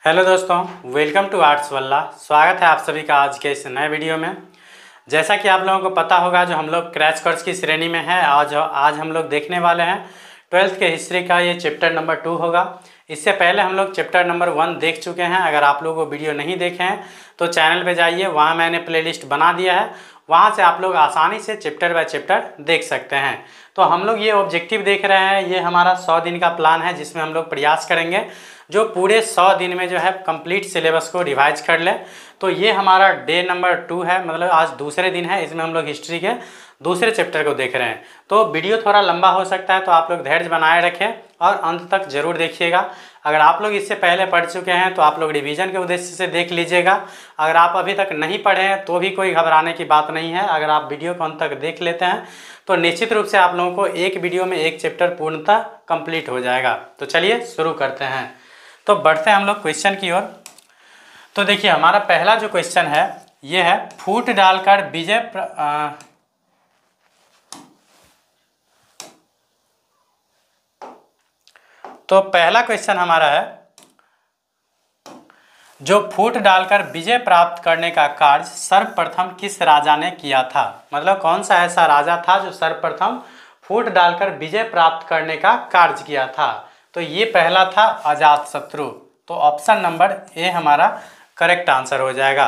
Hello दोस्तों, welcome to arts वल्ला। स्वागत है आप सभी का आज के इस नए वीडियो में। जैसा कि आप लोगों को पता होगा, जो हम लोग क्रैश कोर्स की श्रेणी में है, आज हम लोग देखने वाले हैं 12th के हिस्ट्री का ये चैप्टर नंबर 2 होगा। इससे पहले हम लोग चैप्टर नंबर 1 देख चुके हैं। अगर आप लोग वो वीडियो नहीं देखे हैं तो चैनल पे जाइए, वहाँ मैंने प्लेलिस्ट बना दिया है, वहाँ से आप लोग आसानी से चैप्टर बाय चैप्टर देख सकते हैं। तो हम लोग ये ऑब्जेक्टिव देख रहे हैं, ये हमारा 100 दिन का प्लान है, जिसमें हम लोग प्रयास करेंगे जो पूरे 100 दिन में जो है कंप्लीट सिलेबस को रिवाइज कर ले। तो ये हमारा डे नंबर 2 है, मतलब आज दूसरे दिन है। इसमें हम लोग हिस्ट्री के दूसरे चैप्टर को देख रहे हैं। तो वीडियो थोड़ा लंबा हो सकता है, तो आप लोग धैर्य बनाए रखें और अंत तक जरूर देखिएगा। अगर आप लोग इससे पहले पढ़ चुके हैं तो आप लोग रिवीजन के उद्देश्य से देख लीजिएगा। अगर आप अभी तक नहीं पढ़े हैं तो भी कोई घबराने की बात नहीं है। अगर आप वीडियो को अंत तक देख लेते हैं तो निश्चित रूप से आप लोगों को एक वीडियो में एक चैप्टर पूर्णतः कंप्लीट हो जाएगा। तो चलिए शुरू करते हैं। तो बढ़ते हैं हम लोग क्वेश्चन की ओर। तो देखिए, हमारा पहला जो क्वेश्चन है ये है, फूट डालकर तो पहला क्वेश्चन हमारा है, जो फूट डालकर विजय प्राप्त करने का कार्य सर्वप्रथम किस राजा ने किया था। मतलब कौन सा ऐसा राजा था जो सर्वप्रथम फूट डालकर विजय प्राप्त करने का कार्य किया था। तो ये पहला था अजातशत्रु। तो ऑप्शन नंबर ए हमारा करेक्ट आंसर हो जाएगा।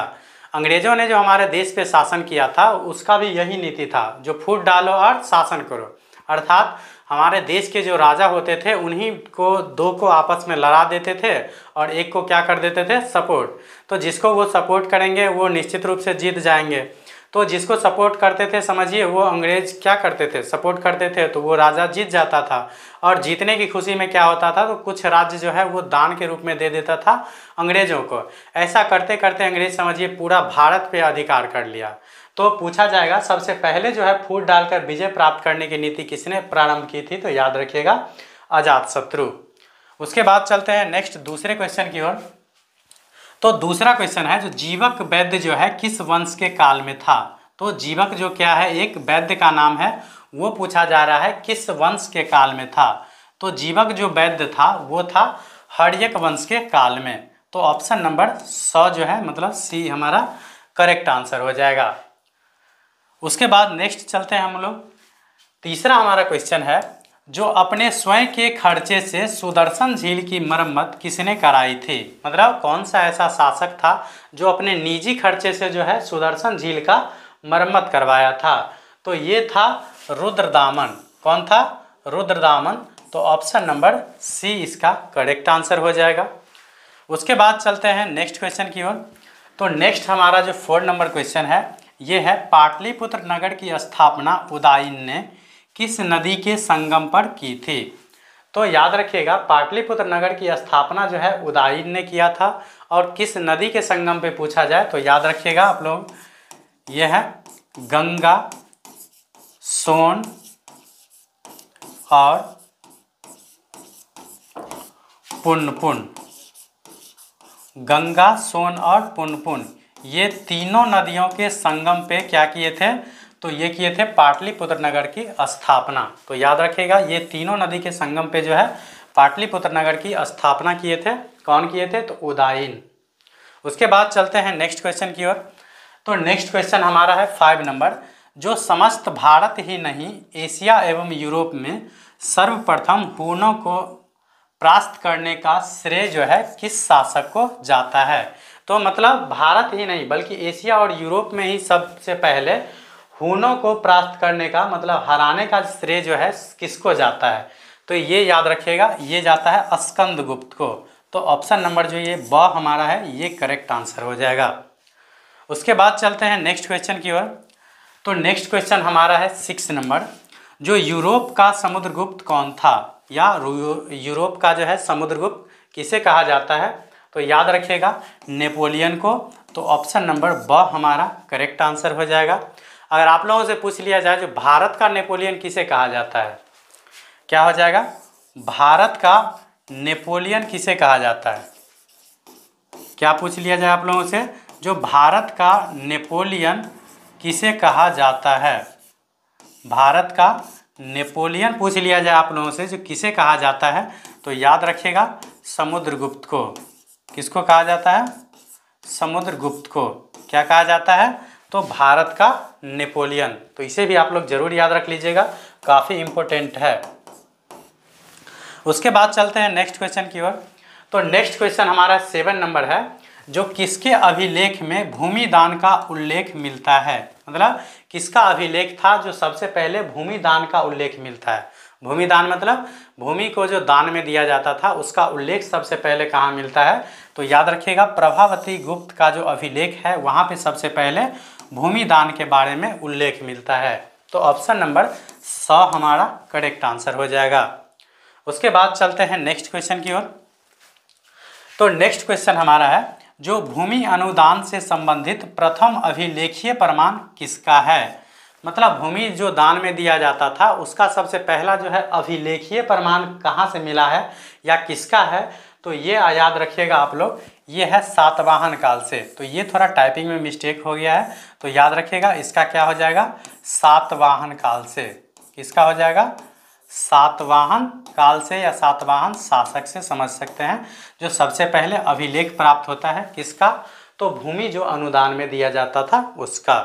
अंग्रेजों ने जो हमारे देश पे शासन किया था उसका भी यही नीति था, जो फूट डालो और शासन करो। अर्थात हमारे देश के जो राजा होते थे उन्हीं को दो को आपस में लड़ा देते थे और एक को क्या कर देते थे, सपोर्ट। तो जिसको वो सपोर्ट करेंगे वो निश्चित रूप से जीत जाएंगे। तो जिसको सपोर्ट करते थे, समझिए वो अंग्रेज क्या करते थे, सपोर्ट करते थे, तो वो राजा जीत जाता था। और जीतने की खुशी में क्या होता था, तो कुछ राज्य जो है वो दान के रूप में दे देता था अंग्रेजों को। ऐसा करते करते अंग्रेज समझिए पूरा भारत पे अधिकार कर लिया। तो पूछा जाएगा सबसे पहले जो है फूट डालकर विजय प्राप्त करने की नीति किसने प्रारंभ की थी। तो याद रखिएगा, अजातशत्रु। उसके बाद चलते हैं नेक्स्ट दूसरे क्वेश्चन की ओर। तो दूसरा क्वेश्चन है, जो जीवक वैद्य जो है किस वंश के काल में था। तो जीवक जो क्या है, एक वैद्य का नाम है, वो पूछा जा रहा है किस वंश के काल में था। तो जीवक जो वैद्य था वो था हर्यक वंश के काल में। तो ऑप्शन नंबर 100 जो है, मतलब सी हमारा करेक्ट आंसर हो जाएगा। उसके बाद नेक्स्ट चलते हैं हम लोग। तीसरा हमारा क्वेश्चन है, जो अपने स्वयं के खर्चे से सुदर्शन झील की मरम्मत किसने कराई थी। मतलब कौन सा ऐसा शासक था जो अपने निजी खर्चे से जो है सुदर्शन झील का मरम्मत करवाया था। तो ये था रुद्रदामन। कौन था, रुद्रदामन। तो ऑप्शन नंबर सी इसका करेक्ट आंसर हो जाएगा। उसके बाद चलते हैं नेक्स्ट क्वेश्चन की ओर। तो नेक्स्ट हमारा जो 4 नंबर क्वेश्चन है ये है, पाटलिपुत्र नगर की स्थापना उदयन ने किस नदी के संगम पर की थी। तो याद रखिएगा, पाटलिपुत्र नगर की स्थापना जो है उदयन ने किया था। और किस नदी के संगम पे पूछा जाए तो याद रखिएगा आप लोग, ये है गंगा, सोन और पुनपुन। गंगा, सोन और पुनपुन, ये तीनों नदियों के संगम पे क्या किए थे, तो ये किए थे पाटलिपुत्र नगर की स्थापना। तो याद रखिएगा, ये तीनों नदी के संगम पे जो है पाटलिपुत्र नगर की स्थापना किए थे। कौन किए थे, तो उदयन। उसके बाद चलते हैं नेक्स्ट क्वेश्चन की ओर। तो नेक्स्ट क्वेश्चन हमारा है 5 नंबर, जो समस्त भारत ही नहीं एशिया एवं यूरोप में सर्वप्रथम हुनों को परास्त करने का श्रेय जो है किस शासक को जाता है। तो मतलब भारत ही नहीं बल्कि एशिया और यूरोप में ही सबसे पहले हुनों को परास्त करने का, मतलब हराने का श्रेय जो है किसको जाता है। तो ये याद रखिएगा, ये जाता है स्कंदगुप्त को। तो ऑप्शन नंबर जो ये ब हमारा है, ये करेक्ट आंसर हो जाएगा। उसके बाद चलते हैं नेक्स्ट क्वेश्चन की ओर। तो नेक्स्ट क्वेश्चन हमारा है 6 नंबर, जो यूरोप का समुद्रगुप्त कौन था, या यूरोप का जो है समुद्रगुप्त किसे कहा जाता है। तो याद रखिएगा, नेपोलियन को। तो ऑप्शन नंबर ब हमारा करेक्ट आंसर हो जाएगा। अगर आप लोगों से पूछ लिया जाए जो भारत का नेपोलियन किसे कहा जाता है, क्या हो जाएगा, भारत का नेपोलियन किसे कहा जाता है। क्या पूछ लिया जाए आप लोगों से, जो भारत का नेपोलियन किसे कहा जाता है। भारत का नेपोलियन पूछ लिया जाए आप लोगों से, जो किसे कहा जाता है, तो याद रखिएगा समुद्रगुप्त को। किसको कहा जाता है? समुद्रगुप्त को क्या कहा जाता है? तो भारत का नेपोलियन। तो इसे भी आप लोग जरूर याद रख लीजिएगा, काफ़ी इंपॉर्टेंट है। उसके बाद चलते हैं नेक्स्ट क्वेश्चन की ओर। तो नेक्स्ट क्वेश्चन हमारा 7 नंबर है, जो किसके अभिलेख में भूमि दान का उल्लेख मिलता है? मतलब किसका अभिलेख था जो सबसे पहले भूमि दान का उल्लेख मिलता है? भूमि दान मतलब भूमि को जो दान में दिया जाता था उसका उल्लेख सबसे पहले कहाँ मिलता है? तो याद रखिएगा, प्रभावती गुप्त का जो अभिलेख है वहाँ पे सबसे पहले भूमि दान के बारे में उल्लेख मिलता है। तो ऑप्शन नंबर 100 हमारा करेक्ट आंसर हो जाएगा। उसके बाद चलते हैं नेक्स्ट क्वेश्चन की ओर। तो नेक्स्ट क्वेश्चन हमारा है, जो भूमि अनुदान से संबंधित प्रथम अभिलेखीय प्रमाण किसका है? मतलब भूमि जो दान में दिया जाता था उसका सबसे पहला जो है अभिलेखीय प्रमाण कहाँ से मिला है या किसका है? तो ये याद रखिएगा आप लोग, ये है सातवाहन काल से। तो ये थोड़ा टाइपिंग में मिस्टेक हो गया है, तो याद रखिएगा इसका क्या हो जाएगा? सातवाहन काल से। किसका हो जाएगा? सातवाहन काल से या सातवाहन शासक से समझ सकते हैं, जो सबसे पहले अभिलेख प्राप्त होता है किसका? तो भूमि जो अनुदान में दिया जाता था उसका।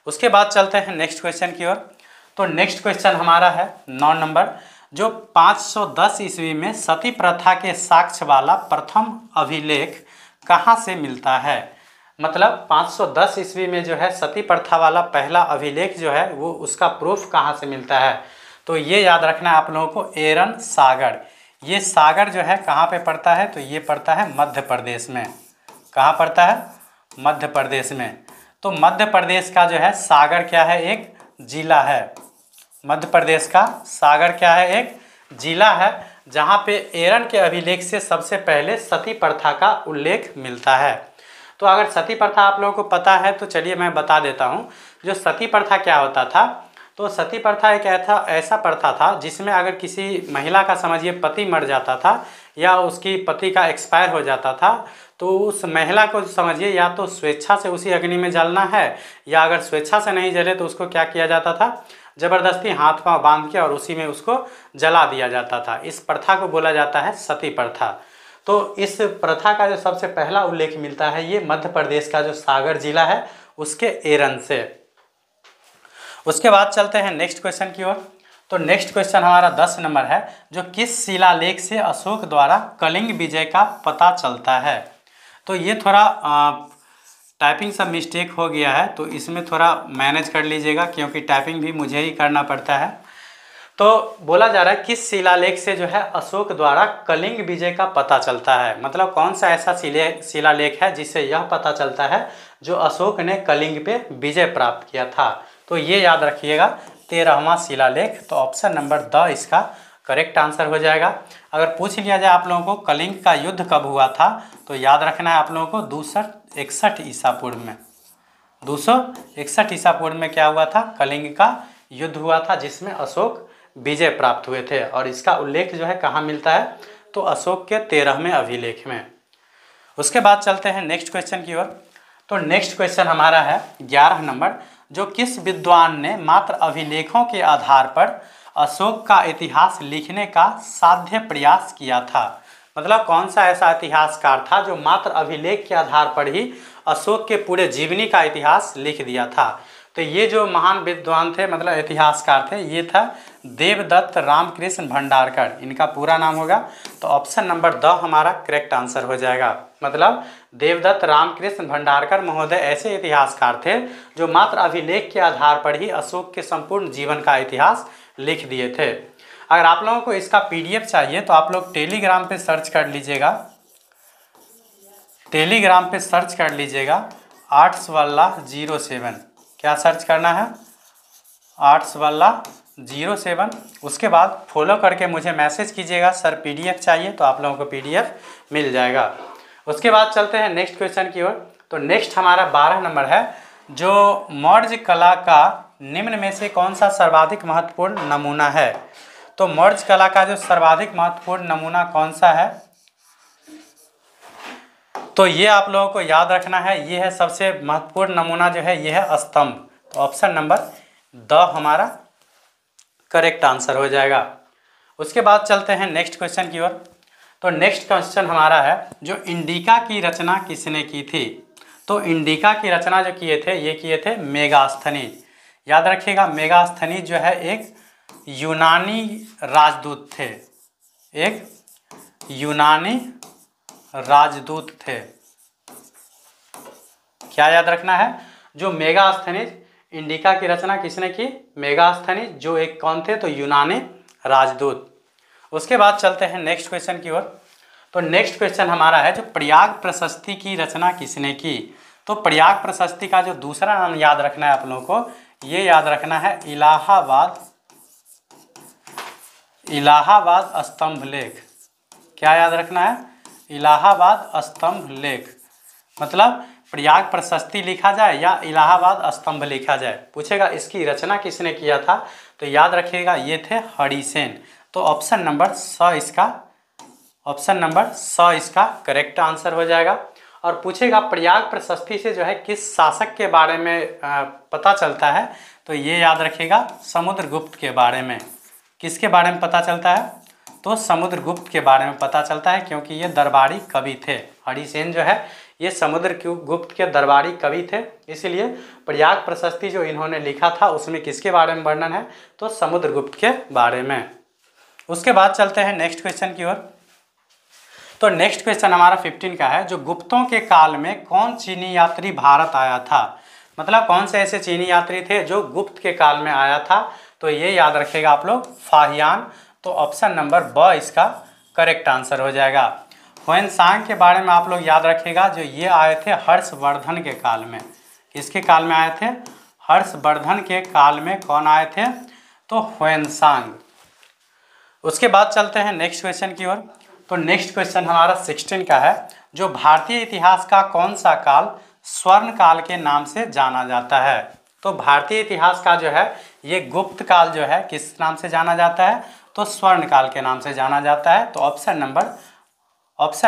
उसके बाद चलते हैं नेक्स्ट क्वेश्चन की ओर। तो नेक्स्ट क्वेश्चन हमारा है 9 नंबर, जो 510 ईस्वी में सती प्रथा के साक्ष्य वाला प्रथम अभिलेख कहाँ से मिलता है? मतलब 510 ईस्वी में जो है सती प्रथा वाला पहला अभिलेख जो है वो उसका प्रूफ कहाँ से मिलता है? तो ये याद रखना है आप लोगों को, एरन सागर। ये सागर जो है कहाँ पे पड़ता है? तो ये पड़ता है मध्य प्रदेश में। कहाँ पड़ता है? मध्य प्रदेश में। तो मध्य प्रदेश का जो है सागर क्या है? एक जिला है। मध्य प्रदेश का सागर क्या है? एक जिला है, जहाँ पे एरन के अभिलेख से सबसे पहले सती प्रथा का उल्लेख मिलता है। तो अगर सती प्रथा आप लोगों को पता है तो चलिए मैं बता देता हूँ। जो सती प्रथा क्या होता था? तो सती प्रथा एक ऐसा प्रथा था जिसमें अगर किसी महिला का समझिए पति मर जाता था या उसकी पति का एक्सपायर हो जाता था, तो उस महिला को समझिए या तो स्वेच्छा से उसी अग्नि में जलना है, या अगर स्वेच्छा से नहीं जले तो उसको क्या किया जाता था? जबरदस्ती हाथ पांव बांध के और उसी में उसको जला दिया जाता था। इस प्रथा को बोला जाता है सती प्रथा। तो इस प्रथा का जो सबसे पहला उल्लेख मिलता है ये मध्य प्रदेश का जो सागर जिला है उसके एरन से। उसके बाद चलते हैं नेक्स्ट क्वेश्चन की ओर। तो नेक्स्ट क्वेश्चन हमारा 10 नंबर है, जो किस शिलालेख से अशोक द्वारा कलिंग विजय का पता चलता है? तो ये थोड़ा टाइपिंग सब मिस्टेक हो गया है, तो इसमें थोड़ा मैनेज कर लीजिएगा क्योंकि टाइपिंग भी मुझे ही करना पड़ता है। तो बोला जा रहा है किस शिलालेख से जो है अशोक द्वारा कलिंग विजय का पता चलता है? मतलब कौन सा ऐसा शिलालेख है जिससे यह पता चलता है जो अशोक ने कलिंग पे विजय प्राप्त किया था? तो ये याद रखिएगा, 13वां शिलालेख। तो ऑप्शन नंबर द इसका करेक्ट आंसर हो जाएगा। अगर पूछ लिया जाए आप लोगों को कलिंग का युद्ध कब हुआ था, तो याद रखना है आप लोगों को 261 ईसा पूर्व में। 261 ईसा पूर्व में क्या हुआ था? कलिंग का युद्ध हुआ था जिसमें अशोक विजय प्राप्त हुए थे। और इसका उल्लेख जो है कहाँ मिलता है? तो अशोक के 13वें अभिलेख में। उसके बाद चलते हैं नेक्स्ट क्वेश्चन की ओर। तो नेक्स्ट क्वेश्चन हमारा है 11 नंबर, जो किस विद्वान ने मात्र अभिलेखों के आधार पर अशोक का इतिहास लिखने का साध्य प्रयास किया था? मतलब कौन सा ऐसा इतिहासकार था जो मात्र अभिलेख के आधार पर ही अशोक के पूरे जीवनी का इतिहास लिख दिया था? तो ये जो महान विद्वान थे, मतलब इतिहासकार थे, ये था देवदत्त रामकृष्ण भंडारकर, इनका पूरा नाम होगा। तो ऑप्शन नंबर द हमारा करेक्ट आंसर हो जाएगा। मतलब देवदत्त रामकृष्ण भंडारकर महोदय ऐसे इतिहासकार थे जो मात्र अभिलेख के आधार पर ही अशोक के संपूर्ण जीवन का इतिहास लिख दिए थे। अगर आप लोगों को इसका PDF चाहिए तो आप लोग टेलीग्राम पे सर्च कर लीजिएगा। टेलीग्राम पे सर्च कर लीजिएगा आर्ट्सवाला07। क्या सर्च करना है? आर्ट्सवाला07। उसके बाद फॉलो करके मुझे मैसेज कीजिएगा सर PDF चाहिए, तो आप लोगों को PDF मिल जाएगा। उसके बाद चलते हैं नेक्स्ट क्वेश्चन की ओर। तो नेक्स्ट हमारा 12 नंबर है, जो मौर्य कला का निम्न में से कौन सा सर्वाधिक महत्वपूर्ण नमूना है? तो मौर्य कला का जो सर्वाधिक महत्वपूर्ण नमूना कौन सा है? तो ये आप लोगों को याद रखना है, ये है सबसे महत्वपूर्ण नमूना जो है, ये है स्तंभ। तो ऑप्शन नंबर द हमारा करेक्ट आंसर हो जाएगा। उसके बाद चलते हैं नेक्स्ट क्वेश्चन की ओर। तो नेक्स्ट क्वेश्चन हमारा है, जो इंडिका की रचना किसने की थी? तो इंडिका की रचना जो किए थे, ये किए थे मेगास्थनीज। याद रखिएगा, मेगास्थनीज जो है एक यूनानी राजदूत थे, एक यूनानी राजदूत थे। क्या याद रखना है? जो मेगास्थनीज, इंडिका की रचना किसने की? मेगास्थनीज, जो एक कौन थे? तो यूनानी राजदूत। उसके बाद चलते हैं नेक्स्ट क्वेश्चन की ओर। तो नेक्स्ट क्वेश्चन हमारा है, जो प्रयाग प्रशस्ति की रचना किसने की? तो प्रयाग प्रशस्ति का जो दूसरा नाम याद रखना है आप लोगों को, ये याद रखना है इलाहाबाद स्तंभ लेख। क्या याद रखना है? इलाहाबाद स्तंभ लेख। मतलब प्रयाग प्रशस्ति लिखा जाए या इलाहाबाद स्तंभ लिखा जाए, पूछेगा इसकी रचना किसने किया था? तो याद रखिएगा ये थे हरिसेन। तो ऑप्शन नंबर स इसका करेक्ट आंसर हो जाएगा। और पूछेगा प्रयाग प्रशस्ति से जो है किस शासक के बारे में पता चलता है? तो ये याद रखिएगा समुद्रगुप्त के बारे में। किसके बारे में पता चलता है? तो समुद्रगुप्त के बारे में पता चलता है, क्योंकि ये दरबारी कवि थे। हरिसेन जो है ये समुद्रगुप्त के दरबारी कवि थे, इसलिए प्रयाग प्रशस्ति जो इन्होंने लिखा था उसमें किसके बारे में वर्णन है? तो समुद्रगुप्त के बारे में। उसके बाद चलते हैं नेक्स्ट क्वेश्चन की ओर। तो नेक्स्ट क्वेश्चन हमारा 15 का है, जो गुप्तों के काल में कौन चीनी यात्री भारत आया था? मतलब कौन से ऐसे चीनी यात्री थे जो गुप्त के काल में आया था? तो ये याद रखिएगा आप लोग, फाहियान। तो ऑप्शन नंबर ब इसका करेक्ट आंसर हो जाएगा। ह्वेनसांग के बारे में आप लोग याद रखिएगा, जो ये आए थे हर्षवर्धन के काल में। किसके काल में आए थे? हर्षवर्धन के काल में कौन आए थे? तो ह्वेनसांग। उसके बाद चलते हैं नेक्स्ट क्वेश्चन की ओर। तो नेक्स्ट क्वेश्चन हमारा 16 का है, जो भारतीय इतिहास का कौन सा काल स्वर्ण काल के नाम से जाना जाता है? तो भारतीय इतिहास का जो है ये गुप्त काल जो है किस नाम से जाना जाता है? तो स्वर्ण काल के नाम से जाना जाता है। तो ऑप्शन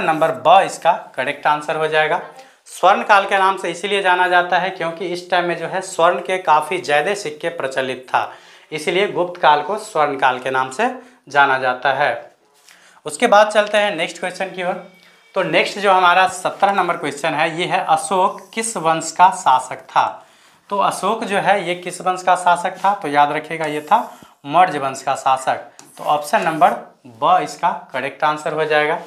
नंबर ब इसका करेक्ट आंसर हो जाएगा। स्वर्ण काल के नाम से इसीलिए जाना जाता है क्योंकि इस टाइम में जो है स्वर्ण के काफ़ी ज़्यादा सिक्के प्रचलित था, इसलिए गुप्त काल को स्वर्ण काल के नाम से जाना जाता है। उसके बाद चलते हैं नेक्स्ट क्वेश्चन की ओर। तो नेक्स्ट जो हमारा 17 नंबर क्वेश्चन है, ये है अशोक किस वंश का शासक था? तो अशोक जो है ये किस वंश का शासक था? तो याद रखिएगा ये था मौर्य वंश का शासक। तो ऑप्शन नंबर ब इसका करेक्ट आंसर हो जाएगा।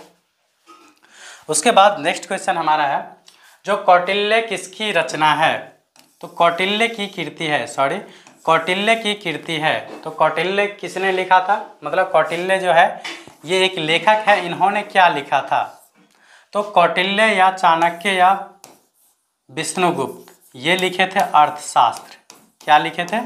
उसके बाद नेक्स्ट क्वेश्चन हमारा है, जो कौटिल्य किसकी रचना है? तो कौटिल्य की कीर्ति है। तो कौटिल्य किसने लिखा था? मतलब कौटिल्य जो है ये एक लेखक है, इन्होंने क्या लिखा था? तो कौटिल्य या चाणक्य या विष्णुगुप्त ये लिखे थे अर्थशास्त्र। क्या लिखे थे?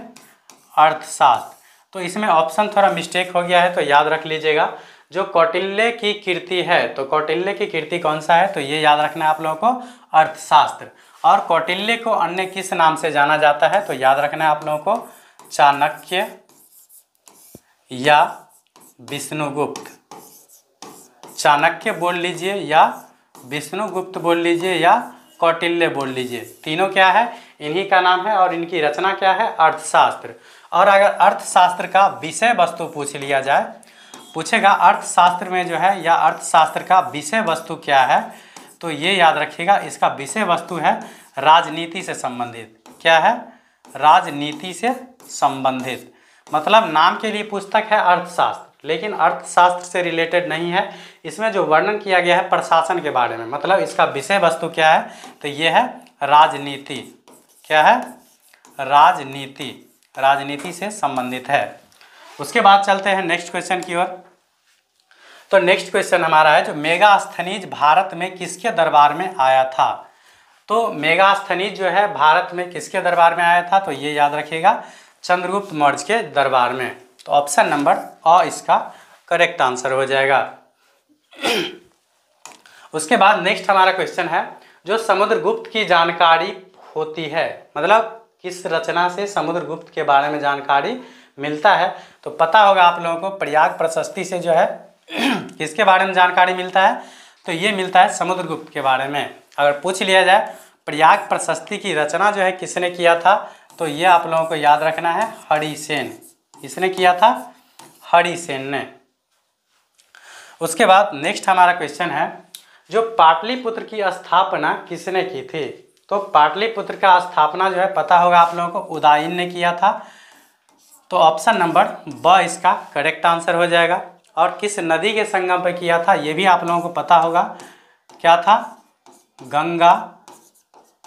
अर्थशास्त्र। तो इसमें ऑप्शन थोड़ा मिस्टेक हो गया है, तो याद रख लीजिएगा। जो कौटिल्य की कीर्ति है, तो कौटिल्य की कीर्ति कौन सा है? तो ये याद रखना है आप लोगों को, अर्थशास्त्र। और कौटिल्य को अन्य किस नाम से जाना जाता है? तो याद रखना है आप लोगों को, चाणक्य या विष्णुगुप्त। चाणक्य बोल लीजिए या विष्णुगुप्त बोल लीजिए या कौटिल्य बोल लीजिए, तीनों क्या है? इन्हीं का नाम है। और इनकी रचना क्या है? अर्थशास्त्र। और अगर अर्थशास्त्र का विषय वस्तु पूछ लिया जाए, पूछेगा अर्थशास्त्र में जो है या अर्थशास्त्र का विषय वस्तु क्या है? तो ये याद रखिएगा, इसका विषय वस्तु है राजनीति से संबंधित। क्या है? राजनीति से संबंधित। मतलब नाम के लिए पुस्तक है अर्थशास्त्र, लेकिन अर्थशास्त्र से रिलेटेड नहीं है। इसमें जो वर्णन किया गया है प्रशासन के बारे में, मतलब इसका विषय वस्तु क्या है? तो ये है राजनीति। क्या है? राजनीति से संबंधित है। उसके बाद चलते हैं नेक्स्ट क्वेश्चन की ओर। तो नेक्स्ट क्वेश्चन हमारा है, जो मेगास्थनीज भारत में किसके दरबार में आया था? तो मेगास्थनीज जो है भारत में किसके दरबार में आया था? तो ये याद रखिएगा, चंद्रगुप्त मौर्य के दरबार में। तो ऑप्शन नंबर अ इसका करेक्ट आंसर हो जाएगा। उसके बाद नेक्स्ट हमारा क्वेश्चन है, जो समुद्रगुप्त की जानकारी होती है, मतलब किस रचना से समुद्रगुप्त के बारे में जानकारी मिलता है? तो पता होगा आप लोगों को, प्रयाग प्रशस्ति से जो है किसके बारे में जानकारी मिलता है? तो ये मिलता है समुद्रगुप्त के बारे में। अगर पूछ लिया जाए प्रयाग प्रशस्ति की रचना जो है किसने किया था, तो ये आप लोगों को याद रखना है, हरिसेन। किसने किया था? हरिसेन ने। उसके बाद नेक्स्ट हमारा क्वेश्चन है, जो पाटलिपुत्र की स्थापना किसने की थी? तो पाटलिपुत्र का स्थापना जो है पता होगा आप लोगों को, उदयन ने किया था। तो ऑप्शन नंबर ब इसका करेक्ट आंसर हो जाएगा। और किस नदी के संगम पर किया था ये भी आप लोगों को पता होगा, क्या था? गंगा,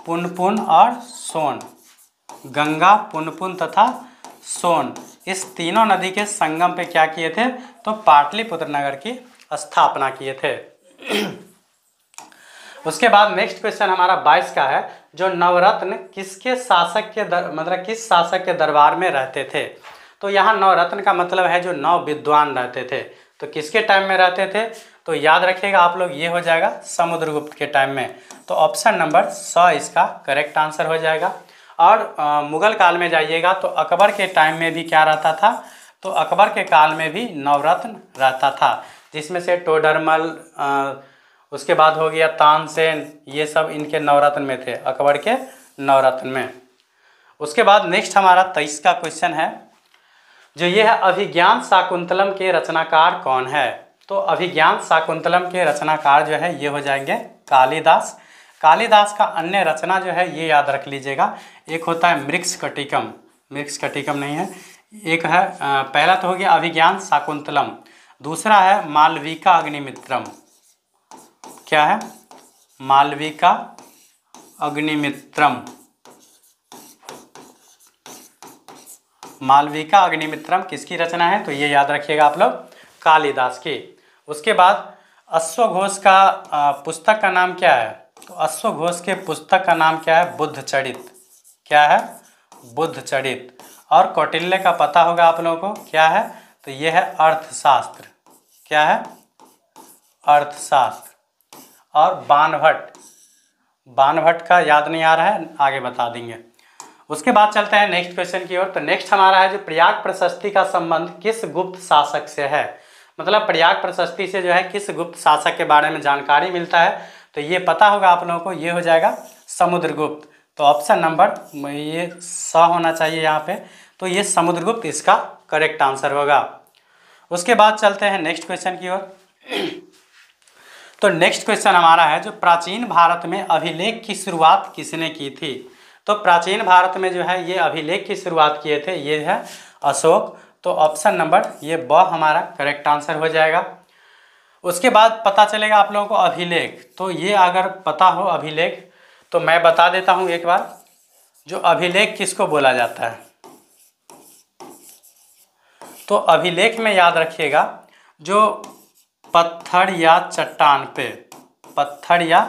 पुनपुन और सोन। गंगा, पुनपुन तथा सोन, इस तीनों नदी के संगम पे क्या किए थे? तो पाटलिपुत्र नगर की स्थापना किए थे। उसके बाद नेक्स्ट क्वेश्चन हमारा 22 का है, जो नवरत्न किसके शासक के मतलब किस शासक के दरबार में रहते थे? तो यहाँ नवरत्न का मतलब है जो नौ विद्वान रहते थे। तो किसके टाइम में रहते थे? तो याद रखिएगा आप लोग, ये हो जाएगा समुद्रगुप्त के टाइम में। तो ऑप्शन नंबर 100 इसका करेक्ट आंसर हो जाएगा। और मुगल काल में जाइएगा तो अकबर के टाइम में भी क्या रहता था? तो अकबर के काल में भी नवरत्न रहता था, जिसमें से टोडरमल, उसके बाद हो गया तानसेन, ये सब इनके नवरत्न में थे, अकबर के नवरत्न में। उसके बाद नेक्स्ट हमारा 23 का क्वेश्चन है, जो ये है अभिज्ञान शाकुंतलम के रचनाकार कौन है? तो अभिज्ञान शाकुंतलम के रचनाकार जो है ये हो जाएंगे कालिदास। कालिदास का अन्य रचना जो है ये याद रख लीजिएगा, एक होता है मृक्षकटिकम, मृक्षकटिकम नहीं है, एक है पहला तो हो गया अभिज्ञान शाकुंतलम, दूसरा है मालविका अग्निमित्रम। क्या है? मालविका अग्निमित्रम। मालविका अग्निमित्रम किसकी रचना है? तो ये याद रखिएगा आप लोग, कालिदास की। उसके बाद अश्वघोष का पुस्तक का नाम क्या है? तो अश्वघोष के पुस्तक का नाम क्या है? बुद्धचरित। क्या है? बुद्धचरित। और कौटिल्य का पता होगा आप लोगों को, क्या है? तो ये है अर्थशास्त्र। क्या है? अर्थशास्त्र। और बाणभट्ट, बाणभट्ट का याद नहीं आ रहा है, आगे बता देंगे। उसके बाद चलते हैं नेक्स्ट क्वेश्चन की ओर। तो नेक्स्ट हमारा है, जो प्रयाग प्रशस्ति का संबंध किस गुप्त शासक से है? मतलब प्रयाग प्रशस्ति से जो है किस गुप्त शासक के बारे में जानकारी मिलता है? तो ये पता होगा आप लोगों को, ये हो जाएगा समुद्रगुप्त। तो ऑप्शन नंबर ये 100 होना चाहिए यहाँ पे, तो ये समुद्रगुप्त इसका करेक्ट आंसर होगा। उसके बाद चलते हैं नेक्स्ट क्वेश्चन की ओर। तो नेक्स्ट क्वेश्चन हमारा है, जो प्राचीन भारत में अभिलेख की शुरुआत किसने की थी? तो प्राचीन भारत में जो है ये अभिलेख की शुरुआत किए थे, ये है अशोक। तो ऑप्शन नंबर ये ब हमारा करेक्ट आंसर हो जाएगा। उसके बाद पता चलेगा आप लोगों को अभिलेख, तो ये अगर पता हो अभिलेख तो मैं बता देता हूँ एक बार, जो अभिलेख किसको बोला जाता है? तो अभिलेख में याद रखिएगा, जो पत्थर या चट्टान पे, पत्थर या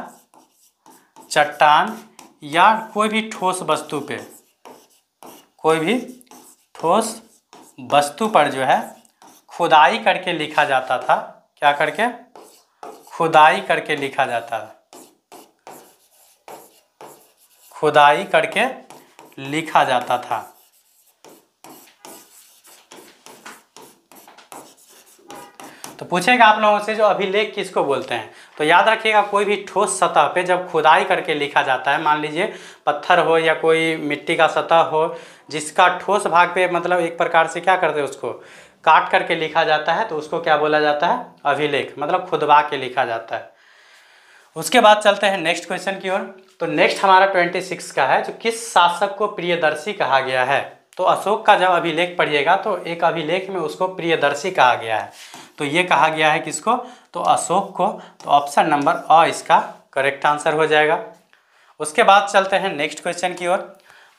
चट्टान या कोई भी ठोस वस्तु पे, कोई भी ठोस वस्तु पर जो है खुदाई करके लिखा जाता था। क्या करके? खुदाई करके लिखा जाता है, खुदाई करके लिखा जाता था। तो पूछेगा आप लोगों से, जो अभिलेख किसको बोलते हैं? तो याद रखिएगा, कोई भी ठोस सतह पे जब खुदाई करके लिखा जाता है, मान लीजिए पत्थर हो या कोई मिट्टी का सतह हो, जिसका ठोस भाग पे मतलब एक प्रकार से क्या करते हैं, उसको काट करके लिखा जाता है, तो उसको क्या बोला जाता है? अभिलेख, मतलब खुदवा के लिखा जाता है। उसके बाद चलते हैं नेक्स्ट क्वेश्चन की ओर। तो नेक्स्ट हमारा 26 का है, जो किस शासक को प्रियदर्शी कहा गया है? तो अशोक का जब अभिलेख पढ़िएगा तो एक अभिलेख में उसको प्रियदर्शी कहा गया है, तो ये कहा गया है किसको? तो अशोक को। तो ऑप्शन नंबर अ इसका करेक्ट आंसर हो जाएगा। उसके बाद चलते हैं नेक्स्ट क्वेश्चन की ओर।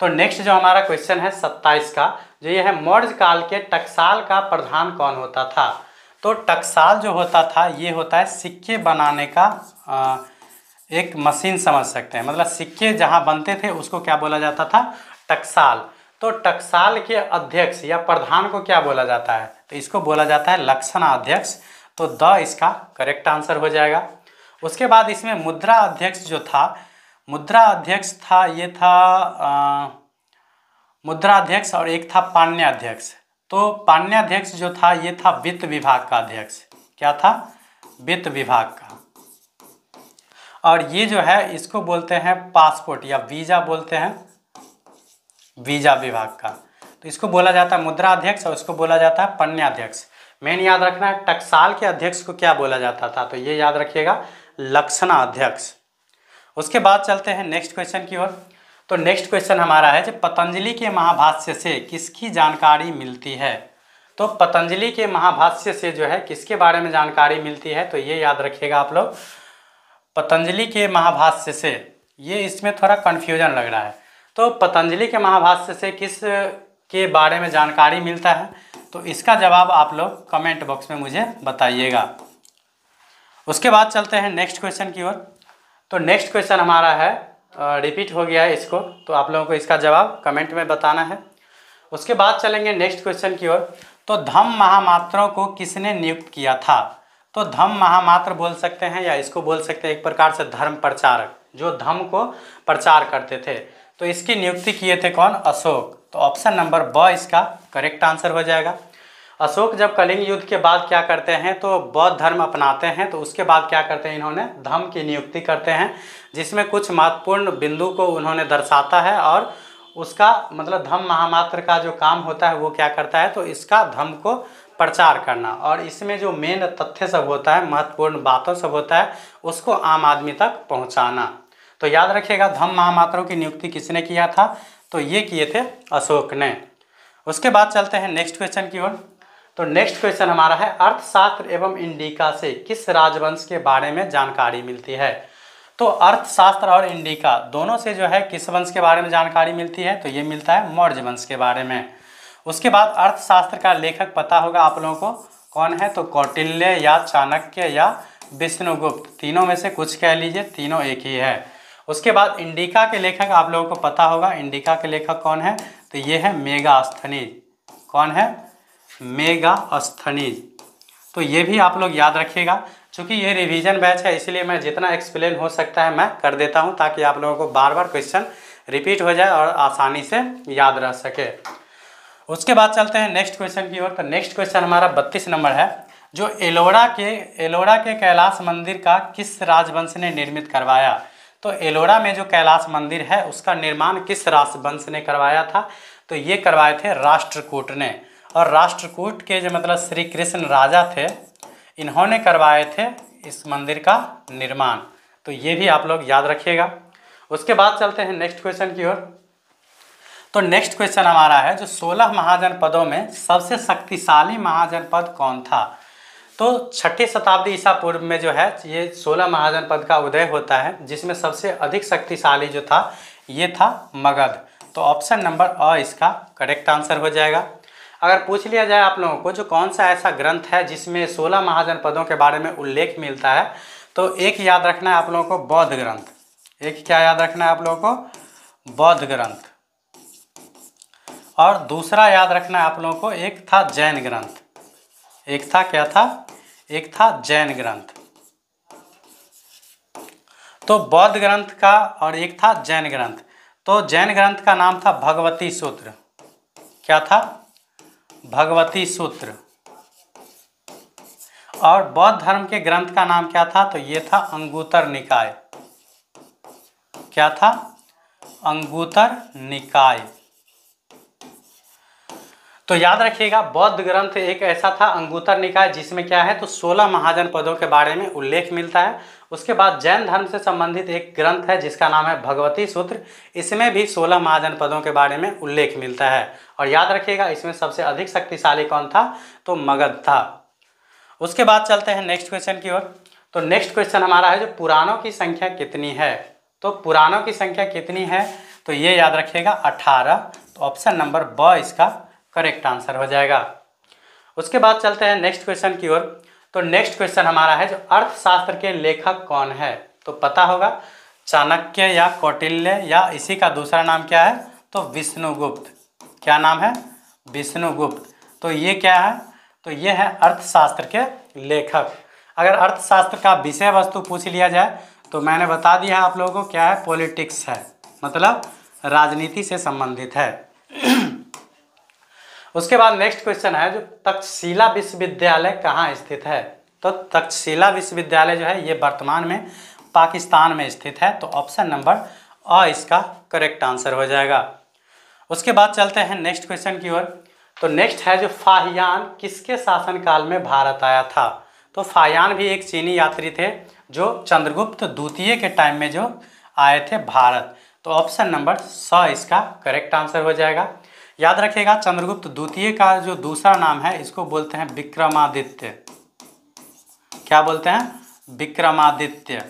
तो नेक्स्ट जो हमारा क्वेश्चन है 27 का, जो ये है मौर्य काल के टकसाल का प्रधान कौन होता था? तो टकसाल जो होता था ये होता है सिक्के बनाने का एक मशीन समझ सकते हैं, मतलब सिक्के जहाँ बनते थे उसको क्या बोला जाता था? टकसाल। तो टकसाल के अध्यक्ष या प्रधान को क्या बोला जाता है? तो इसको बोला जाता है लक्षणा अध्यक्ष। तो द इसका करेक्ट आंसर हो जाएगा। उसके बाद इसमें मुद्रा अध्यक्ष जो था, मुद्रा अध्यक्ष था, ये था मुद्रा अध्यक्ष, और एक था पान्य अध्यक्ष। तो पान्य अध्यक्ष जो था ये था वित्त विभाग का अध्यक्ष। क्या था? वित्त विभाग का। और ये जो है इसको बोलते हैं पासपोर्ट या वीजा बोलते हैं, वीजा विभाग का। तो इसको बोला जाता है मुद्रा अध्यक्ष और इसको बोला जाता है पन्याध्यक्ष। मेन याद रखना है, टकसाल के अध्यक्ष को क्या बोला जाता था, तो ये याद रखिएगा, लक्षणा अध्यक्ष। उसके बाद चलते हैं नेक्स्ट क्वेश्चन की ओर। तो नेक्स्ट क्वेश्चन हमारा है, जब पतंजलि के महाभाष्य से किसकी जानकारी मिलती है। तो पतंजलि के महाभाष्य से जो है किसके बारे में जानकारी मिलती है, तो ये याद रखिएगा आप लोग, पतंजलि के महाभाष्य से। ये इसमें थोड़ा कन्फ्यूजन लग रहा है, तो पतंजलि के महाभाष्य से किस के बारे में जानकारी मिलता है, तो इसका जवाब आप लोग कमेंट बॉक्स में मुझे बताइएगा। उसके बाद चलते हैं नेक्स्ट क्वेश्चन की ओर। तो नेक्स्ट क्वेश्चन हमारा है, रिपीट हो गया है इसको, तो आप लोगों को इसका जवाब कमेंट में बताना है। उसके बाद चलेंगे नेक्स्ट क्वेश्चन की ओर। तो धम्म महामात्रों को किसने नियुक्त किया था। तो धम्म महामात्र बोल सकते हैं या इसको बोल सकते हैं एक प्रकार से धर्म प्रचारक, जो धम्म को प्रचार करते थे। तो इसकी नियुक्ति किए थे कौन, अशोक। तो ऑप्शन नंबर ब इसका करेक्ट आंसर हो जाएगा। अशोक जब कलिंग युद्ध के बाद क्या करते हैं, तो बौद्ध धर्म अपनाते हैं, तो उसके बाद क्या करते हैं, इन्होंने धम्म की नियुक्ति करते हैं, जिसमें कुछ महत्वपूर्ण बिंदु को उन्होंने दर्शाता है, और उसका मतलब धम्म महामात्र का जो काम होता है वो क्या करता है, तो इसका धम्म को प्रचार करना, और इसमें जो मेन तथ्य सब होता है, महत्वपूर्ण बातों सब होता है, उसको आम आदमी तक पहुंचाना। तो याद रखिएगा, धम्म महामात्रों की नियुक्ति किसने किया था, तो ये किए थे अशोक ने। उसके बाद चलते हैं नेक्स्ट क्वेश्चन की ओर। तो नेक्स्ट क्वेश्चन हमारा है, अर्थशास्त्र एवं इंडिका से किस राजवंश के बारे में जानकारी मिलती है। तो अर्थशास्त्र और इंडिका दोनों से जो है किस वंश के बारे में जानकारी मिलती है, तो ये मिलता है मौर्य वंश के बारे में। उसके बाद अर्थशास्त्र का लेखक पता होगा आप लोगों को कौन है, तो कौटिल्य या चाणक्य या विष्णुगुप्त, तीनों में से कुछ कह लीजिए, तीनों एक ही है। उसके बाद इंडिका के लेखक आप लोगों को पता होगा, इंडिका के लेखक कौन है, तो ये है मेगास्थनीज। कौन है, मेगास्थनीज। तो ये भी आप लोग याद रखिएगा, चूँकि ये रिवीजन बैच है इसलिए मैं जितना एक्सप्लेन हो सकता है मैं कर देता हूँ, ताकि आप लोगों को बार बार क्वेश्चन रिपीट हो जाए और आसानी से याद रह सके। उसके बाद चलते हैं नेक्स्ट क्वेश्चन की ओर। तो नेक्स्ट क्वेश्चन हमारा 32 नंबर है, जो एलोरा के कैलाश मंदिर का किस राजवंश ने निर्मित करवाया। तो एलोरा में जो कैलाश मंदिर है उसका निर्माण किस राजवंश ने करवाया था, तो ये करवाए थे राष्ट्रकूट ने। और राष्ट्रकूट के जो मतलब श्री कृष्ण राजा थे, इन्होंने करवाए थे इस मंदिर का निर्माण। तो ये भी आप लोग याद रखिएगा। उसके बाद चलते हैं नेक्स्ट क्वेश्चन की ओर। तो नेक्स्ट क्वेश्चन हमारा है, जो 16 महाजनपदों में सबसे शक्तिशाली महाजनपद कौन था। तो 6ठी शताब्दी ईसा पूर्व में जो है ये 16 महाजनपद का उदय होता है, जिसमें सबसे अधिक शक्तिशाली जो था ये था मगध। तो ऑप्शन नंबर अ इसका करेक्ट आंसर हो जाएगा। अगर पूछ लिया जाए आप लोगों को जो कौन सा ऐसा ग्रंथ है जिसमें 16 महाजनपदों के बारे में उल्लेख मिलता है, तो एक याद रखना है आप लोगों को बौद्ध ग्रंथ। एक क्या याद रखना है आप लोगों को, बौद्ध ग्रंथ। और दूसरा याद रखना है आप लोगों को, एक था जैन ग्रंथ। एक था क्या था, एक था जैन ग्रंथ। तो बौद्ध ग्रंथ का और एक था जैन ग्रंथ। तो जैन ग्रंथ का नाम था भगवती सूत्र। क्या था, भगवती सूत्र। और बौद्ध धर्म के ग्रंथ का नाम क्या था, तो ये था अंगुतर निकाय। क्या था, अंगुतर निकाय। तो याद रखिएगा, बौद्ध ग्रंथ एक ऐसा था अंगुतर निकाय जिसमें क्या है, तो 16 महाजनपदों के बारे में उल्लेख मिलता है। उसके बाद जैन धर्म से संबंधित एक ग्रंथ है जिसका नाम है भगवती सूत्र, इसमें भी 16 महाजनपदों के बारे में उल्लेख मिलता है। और याद रखिएगा इसमें सबसे अधिक शक्तिशाली कौन था, तो मगध था। उसके बाद चलते हैं नेक्स्ट क्वेश्चन की ओर। तो नेक्स्ट क्वेश्चन हमारा है, जो पुराणों की संख्या कितनी है। तो पुराणों की संख्या कितनी है, तो ये याद रखिएगा 18। तो ऑप्शन नंबर ब इसका करेक्ट आंसर हो जाएगा। उसके बाद चलते हैं नेक्स्ट क्वेश्चन की ओर। तो नेक्स्ट क्वेश्चन हमारा है, जो अर्थशास्त्र के लेखक कौन है। तो पता होगा चाणक्य या कौटिल्य या इसी का दूसरा नाम क्या है, तो विष्णुगुप्त। क्या नाम है, विष्णुगुप्त। तो ये क्या है, तो ये है अर्थशास्त्र के लेखक। अगर अर्थशास्त्र का विषय वस्तु पूछ लिया जाए तो मैंने बता दिया आप लोगों को क्या है, पॉलिटिक्स है, मतलब राजनीति से संबंधित है। उसके बाद नेक्स्ट क्वेश्चन है, जो तक्षशिला विश्वविद्यालय कहाँ स्थित है। तो तक्षशिला विश्वविद्यालय जो है ये वर्तमान में पाकिस्तान में स्थित है। तो ऑप्शन नंबर अ इसका करेक्ट आंसर हो जाएगा। उसके बाद चलते हैं नेक्स्ट क्वेश्चन की ओर। तो नेक्स्ट है जो फाहियान किसके शासनकाल में भारत आया था। तो फाहियान भी एक चीनी यात्री थे जो चंद्रगुप्त द्वितीय के टाइम में जो आए थे भारत। तो ऑप्शन नंबर 100 इसका करेक्ट आंसर हो जाएगा। याद रखिएगा चंद्रगुप्त द्वितीय का जो दूसरा नाम है इसको बोलते हैं विक्रमादित्य। क्या बोलते हैं? विक्रमादित्य।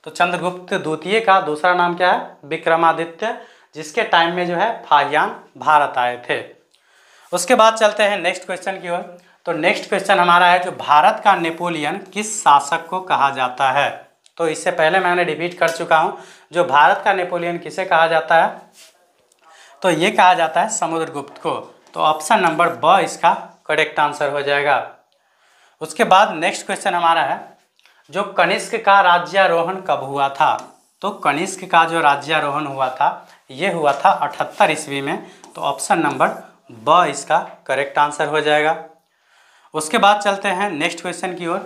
तो चंद्रगुप्त द्वितीय का दूसरा नाम क्या है? विक्रमादित्य, जिसके टाइम में जो है फाहियान भारत आए थे। उसके बाद चलते हैं नेक्स्ट क्वेश्चन की ओर। तो नेक्स्ट क्वेश्चन हमारा है जो भारत का नेपोलियन किस शासक को कहा जाता है। तो इससे पहले मैंने रिपीट कर चुका हूं, जो भारत का नेपोलियन किसे कहा जाता है, तो ये कहा जाता है समुद्रगुप्त को। तो ऑप्शन नंबर ब इसका करेक्ट आंसर हो जाएगा। उसके बाद नेक्स्ट क्वेश्चन हमारा है जो कनिष्क का राज्यारोहण कब हुआ था। तो कनिष्क का जो राज्यारोहण हुआ था ये हुआ था 78 ईस्वी में। तो ऑप्शन नंबर ब इसका करेक्ट आंसर हो जाएगा। उसके बाद चलते हैं नेक्स्ट क्वेश्चन की ओर।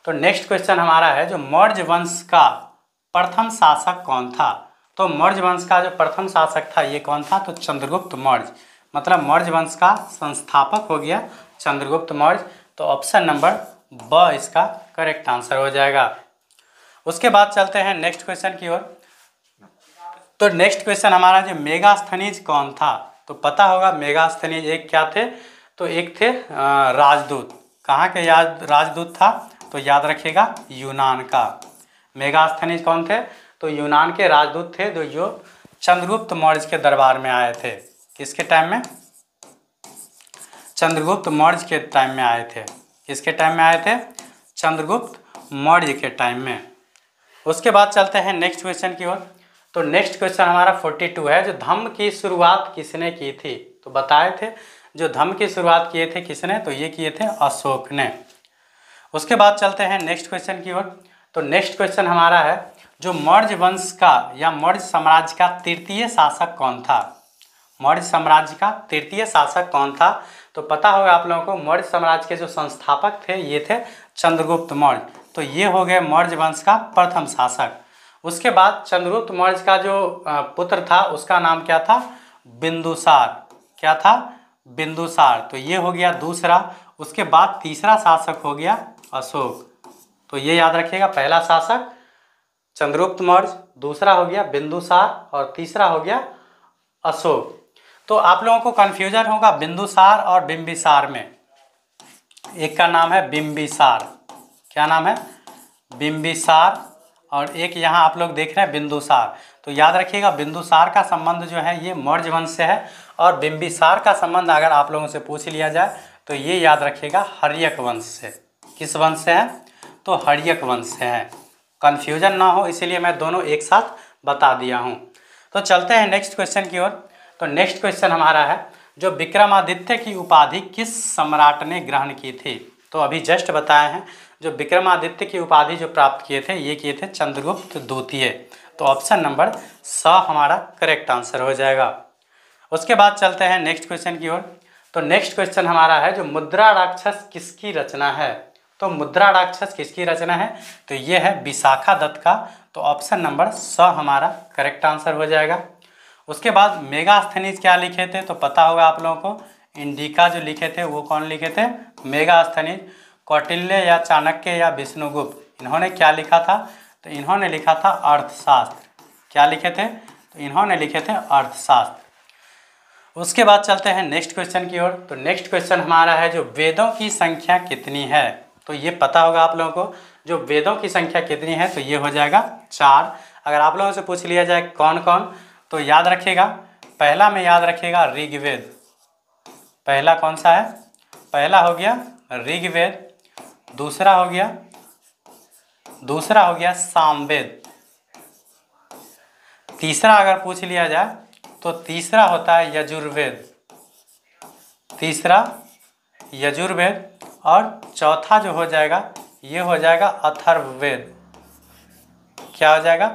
तो नेक्स्ट क्वेश्चन हमारा है जो मौर्य वंश का प्रथम शासक कौन था। तो मौर्य वंश का जो प्रथम शासक था ये कौन था, तो चंद्रगुप्त मौर्य, मतलब मौर्य वंश का संस्थापक हो गया चंद्रगुप्त मौर्य। तो ऑप्शन नंबर ब इसका करेक्ट आंसर हो जाएगा। उसके बाद चलते हैं नेक्स्ट क्वेश्चन की ओर। तो नेक्स्ट क्वेश्चन हमारा जो मेगास्थनीज कौन था। तो पता होगा मेगास्थनीज एक क्या थे, तो एक थे राजदूत। कहाँ के राजदूत था, तो याद रखिएगा यूनान का। मेगास्थनीज कौन थे, तो यूनान के राजदूत थे जो चंद्रगुप्त मौर्य के दरबार में आए थे। किसके टाइम में? चंद्रगुप्त मौर्य के टाइम में आए थे। किसके टाइम में आए थे? चंद्रगुप्त मौर्य के टाइम में। उसके बाद चलते हैं नेक्स्ट क्वेश्चन की ओर। तो नेक्स्ट क्वेश्चन हमारा 42 है जो धम्म की शुरुआत किसने की थी। तो बताए थे जो धम्म की शुरुआत किए थे किसने, तो ये किए थे अशोक ने। उसके बाद चलते हैं नेक्स्ट क्वेश्चन की ओर। तो नेक्स्ट क्वेश्चन हमारा है जो मौर्य वंश का या मौर्य साम्राज्य का तृतीय शासक कौन था। मौर्य साम्राज्य का तृतीय शासक कौन था, तो पता होगा आप लोगों को मौर्य साम्राज्य के जो संस्थापक थे ये थे चंद्रगुप्त मौर्य। तो ये हो गए मौर्य वंश का प्रथम शासक। उसके बाद चंद्रगुप्त मौर्य का जो पुत्र था उसका नाम क्या था, बिंदुसार। क्या था? बिंदुसार। तो ये हो गया दूसरा। उसके बाद तीसरा शासक हो गया अशोक। तो ये याद रखिएगा, पहला शासक चंद्रगुप्त मौर्य, दूसरा हो गया बिंदुसार और तीसरा हो गया अशोक। तो आप लोगों को कन्फ्यूजन होगा बिंदुसार और बिंबिसार में। एक का नाम है बिंबिसार। क्या नाम है? बिंबिसार। और एक यहाँ आप लोग देख रहे हैं बिंदुसार। तो याद रखिएगा बिंदुसार का संबंध जो है ये मौर्य वंश से है और बिंबिसार का संबंध अगर आप लोगों से पूछ लिया जाए तो ये याद रखिएगा हर्यक वंश से। किस वंश से है? तो हर्यक वंश से है। कन्फ्यूजन ना हो इसीलिए मैं दोनों एक साथ बता दिया हूँ। तो चलते हैं नेक्स्ट क्वेश्चन की ओर। तो नेक्स्ट क्वेश्चन हमारा है जो विक्रमादित्य की उपाधि किस सम्राट ने ग्रहण की थी। तो अभी जस्ट बताए हैं जो विक्रमादित्य की उपाधि जो प्राप्त किए थे ये किए थे चंद्रगुप्त द्वितीय। तो ऑप्शन नंबर 100 हमारा करेक्ट आंसर हो जाएगा। उसके बाद चलते हैं नेक्स्ट क्वेश्चन की ओर। तो नेक्स्ट क्वेश्चन हमारा है जो मुद्रा राक्षस किसकी रचना है। तो मुद्रा राक्षस किसकी रचना है, तो ये है विशाखा दत्त का। तो ऑप्शन नंबर 100 हमारा करेक्ट आंसर हो जाएगा। उसके बाद मेगास्थनीज क्या लिखे थे, तो पता होगा आप लोगों को इंडिका जो लिखे थे वो कौन लिखे थे, मेगास्थनीज। कौटिल्य या चाणक्य या विष्णुगुप्त इन्होंने क्या लिखा था, तो इन्होंने लिखा था अर्थशास्त्र। क्या लिखे थे, तो इन्होंने लिखे थे अर्थशास्त्र। उसके बाद चलते हैं नेक्स्ट क्वेश्चन की ओर। तो नेक्स्ट क्वेश्चन हमारा है जो वेदों की संख्या कितनी है। तो ये पता होगा आप लोगों को जो वेदों की संख्या कितनी है, तो ये हो जाएगा 4। अगर आप लोगों से पूछ लिया जाए कौन कौन, तो याद रखिएगा पहला में याद रखिएगा ऋग्वेद। पहला कौन सा है, पहला हो गया ऋग्वेद। दूसरा हो गया सामवेद। तीसरा अगर पूछ लिया जाए तो तीसरा होता है यजुर्वेद। तीसरा यजुर्वेद। और चौथा जो हो जाएगा ये हो जाएगा अथर्ववेद। क्या हो जाएगा,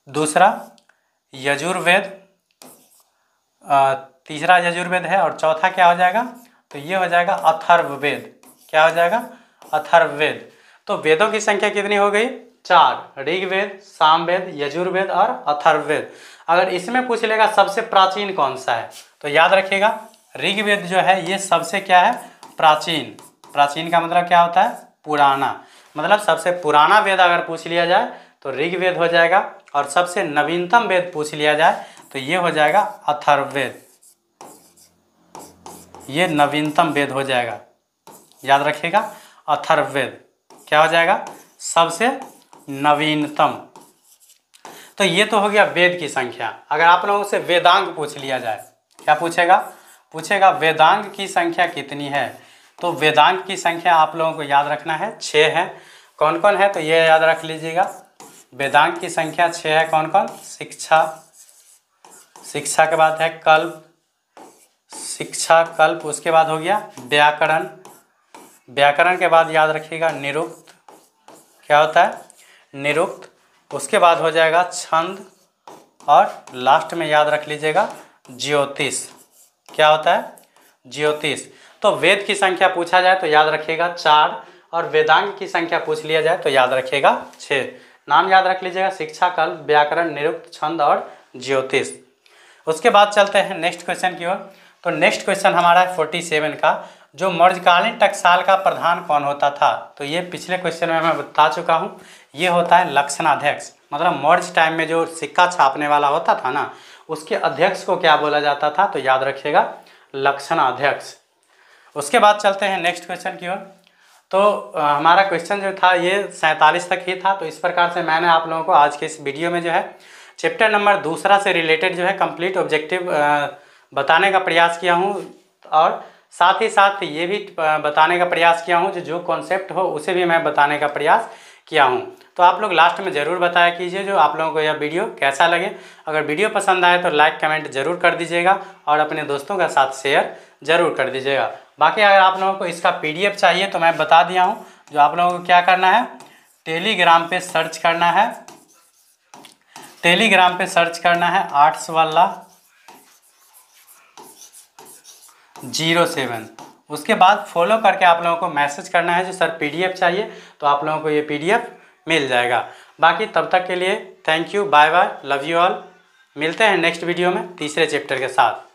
दूसरा यजुर्वेद, तीसरा यजुर्वेद है और चौथा क्या हो जाएगा, तो ये हो जाएगा अथर्ववेद। क्या हो जाएगा, अथर्ववेद। तो वेदों की संख्या कितनी हो गई, 4 ऋग्वेद, सामवेद, यजुर्वेद और अथर्ववेद। अगर इसमें पूछ लेगा सबसे प्राचीन कौन सा है तो याद रखिएगा ऋग्वेद जो है ये सबसे क्या है प्राचीन। प्राचीन का मतलब क्या होता है पुराना, मतलब सबसे पुराना वेद अगर पूछ लिया जाए तो ऋग्वेद हो जाएगा, और सबसे नवीनतम वेद पूछ लिया जाए तो ये हो जाएगा अथर्ववेद, ये नवीनतम वेद हो जाएगा। याद रखिएगा अथर्ववेद क्या हो जाएगा सबसे नवीनतम। तो ये तो हो गया वेद की संख्या। अगर आप लोगों से वेदांग पूछ लिया जाए, क्या पूछेगा, पूछेगा वेदांग की संख्या कितनी है, तो वेदांग की संख्या आप लोगों को याद रखना है 6 है। कौन कौन है तो ये याद रख लीजिएगा, वेदांग की संख्या 6 है। कौन कौन, शिक्षा, शिक्षा के बाद है कल्प, शिक्षा कल्प, उसके बाद हो गया व्याकरण, व्याकरण के बाद याद रखिएगा निरुक्त, क्या होता है निरुक्त, उसके बाद हो जाएगा छंद, और लास्ट में याद रख लीजिएगा ज्योतिष, क्या होता है ज्योतिष। तो वेद की संख्या पूछा जाए तो याद रखिएगा 4, और वेदांग की संख्या पूछ लिया जाए तो याद रखिएगा 6। नाम याद रख लीजिएगा शिक्षा कल्प, व्याकरण, निरुक्त, छंद और ज्योतिष। उसके बाद चलते हैं नेक्स्ट क्वेश्चन की ओर। तो नेक्स्ट क्वेश्चन हमारा है 47 का, जो मौर्यकालीन टकसाल का प्रधान कौन होता था। तो ये पिछले क्वेश्चन में मैं बता चुका हूँ, ये होता है लक्षणाध्यक्ष। मतलब मौर्य टाइम में जो सिक्का छापने वाला होता था ना, उसके अध्यक्ष को क्या बोला जाता था, तो याद रखिएगा लक्षणाध्यक्ष। उसके बाद चलते हैं नेक्स्ट क्वेश्चन की ओर। तो हमारा क्वेश्चन जो था ये 47 तक ही था। तो इस प्रकार से मैंने आप लोगों को आज के इस वीडियो में जो है चैप्टर नंबर 2 से रिलेटेड जो है कंप्लीट ऑब्जेक्टिव बताने का प्रयास किया हूँ, और साथ ही साथ ये भी बताने का प्रयास किया हूँ जो कॉन्सेप्ट हो उसे भी मैं बताने का प्रयास किया हूँ। तो आप लोग लास्ट में ज़रूर बताया कीजिए जो आप लोगों को यह वीडियो कैसा लगे। अगर वीडियो पसंद आए तो लाइक कमेंट ज़रूर कर दीजिएगा, और अपने दोस्तों के साथ शेयर ज़रूर कर दीजिएगा। बाकी अगर आप लोगों को इसका PDF चाहिए तो मैं बता दिया हूँ, जो आप लोगों को क्या करना है टेलीग्राम पे सर्च करना है, टेलीग्राम पे सर्च करना है आर्ट्स वाला 07। उसके बाद फॉलो करके आप लोगों को मैसेज करना है जो सर PDF चाहिए, तो आप लोगों को ये PDF मिल जाएगा। बाकी तब तक के लिए thank you, bye bye, love you all. मिलते हैं नेक्स्ट वीडियो में तीसरे चैप्टर के साथ।